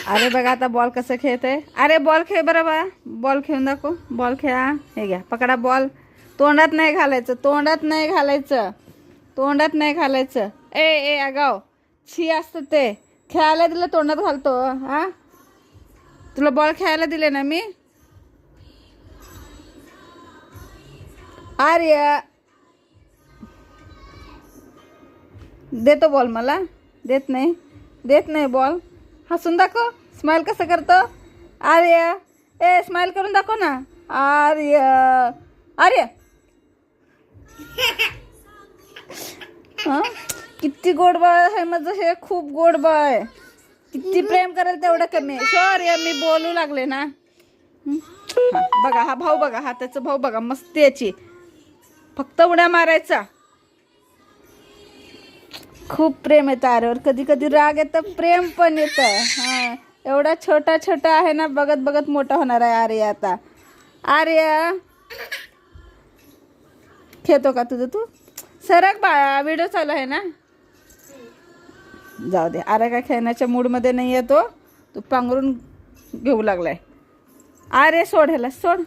अरे बघा आता बॉल कसं खेळतंय. अरे बॉल खेळ बरं बा. बॉल खेळून दाखव. बॉल खेळा. हे घ्या पकडा बॉल. तोंडात नाही घालायचं. तोंडात नाही घालायचं. तोंडात नाही घालायचं. ए ए अगाव छी असतं ते. खेळायला दिलं तोंडात घालतो. हा तुला बॉल खेळायला दिले ना मी. आर्य देतो बॉल मला. देत नाही. देत नाही बॉल. हसून दाखव. स्माइल कसं करतो आर्य. ए स्माइल करून दाखव ना आर्य. आर्य हां किती गोड बाळ आहे माझं हे. खूप गोड बाळ आहे. किती प्रेम करेल तेवढं कमी आहे. सॉरी मी बोलू लागले ना. हा बघा हा भाऊ बघा. हा त्याचा भाऊ बघा. मस्ती याची. फक्त उड्या मारायचा. खूप प्रेम येतं आर्यावर. कधी कधी राग येतं प्रेम पण येतं. हां एवढा छोटा छोटा आहे ना. बघत बघत मोठा होणार आहे आर्य आता. आर्य खेळतो का तुझं तू. सरक बाळा व्हिडिओ चालू आहे ना. जाऊ दे. आर्य काय खेळण्याच्या मूडमध्ये नाही येतो. तू पांघरून घेऊ लागलाय. आर्य सोड ह्याला सोड.